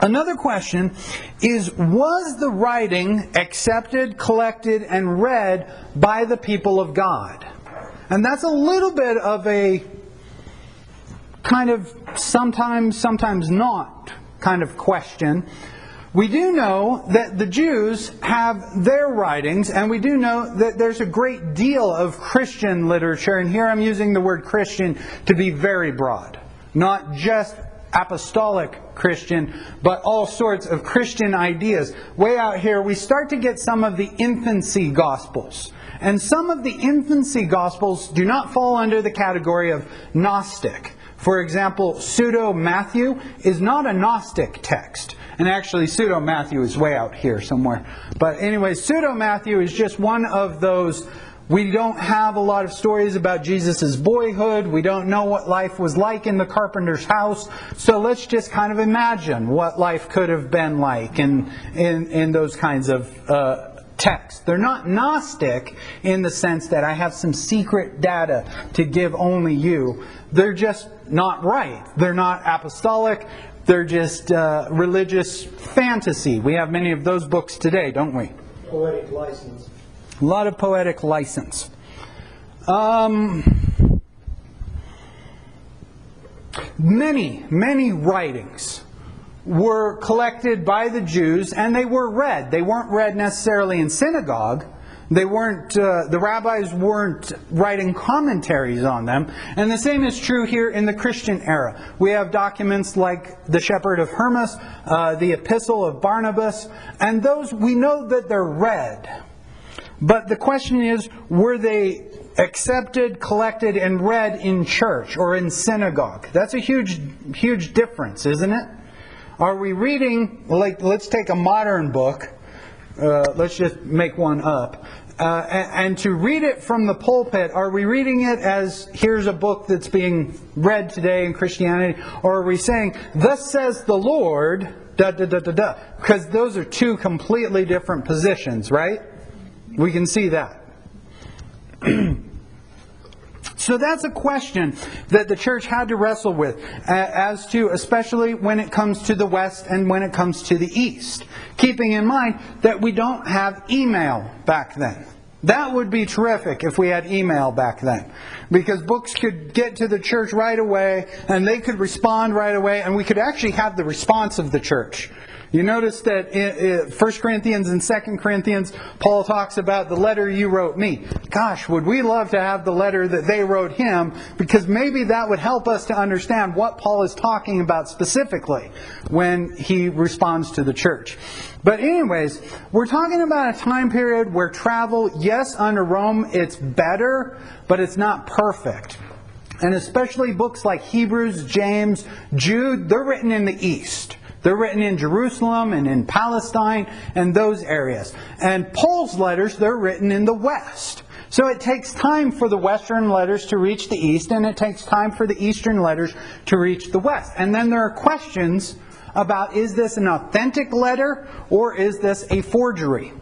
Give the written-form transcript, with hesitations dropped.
Another question is, was the writing accepted, collected, and read by the people of God? And that's a little bit of a kind of sometimes not kind of question. We do know that the Jews have their writings, and we do know that there's a great deal of Christian literature, and here I'm using the word Christian to be very broad. Not just apostolic Christian, but all sorts of Christian ideas. Way out here, we start to get some of the infancy Gospels. And some of the infancy Gospels do not fall under the category of Gnostic. For example, Pseudo-Matthew is not a Gnostic text. And actually, Pseudo-Matthew is way out here somewhere. But anyway, Pseudo-Matthew is just one of those. We don't have a lot of stories about Jesus' boyhood. We don't know what life was like in the carpenter's house. So let's just kind of imagine what life could have been like in those kinds of texts. They're not Gnostic in the sense that I have some secret data to give only you. They're just not right. They're not apostolic. They're just religious fantasy. We have many of those books today, don't we? Poetic license. A lot of poetic license. Many writings were collected by the Jews, and they were read. They weren't read necessarily in synagogue. They weren't. The rabbis weren't writing commentaries on them. And the same is true here in the Christian era. We have documents like the Shepherd of Hermas, the Epistle of Barnabas, and those we know that they're read. But the question is, were they accepted, collected, and read in church or in synagogue? That's a huge difference, isn't it? Are we reading, like, let's take a modern book, let's just make one up, and to read it from the pulpit, are we reading it as, here's a book that's being read today in Christianity, or are we saying, thus says the Lord, because those are two completely different positions, right? We can see that. So that's a question that the church had to wrestle with, as to, especially when it comes to the West and when it comes to the East. Keeping in mind that we don't have email back then. That would be terrific if we had email back then. Because books could get to the church right away, and they could respond right away, and we could actually have the response of the church. You notice that in 1 Corinthians and 2 Corinthians, Paul talks about the letter you wrote me. Gosh, would we love to have the letter that they wrote him, because maybe that would help us to understand what Paul is talking about specifically when he responds to the church. But anyways, we're talking about a time period where travel, yes, under Rome, it's better, but it's not perfect. And especially books like Hebrews, James, Jude, they're written in the East. They're written in Jerusalem and in Palestine and those areas. And Paul's letters, they're written in the West. So it takes time for the Western letters to reach the East, and it takes time for the Eastern letters to reach the West. And then there are questions about, is this an authentic letter or is this a forgery?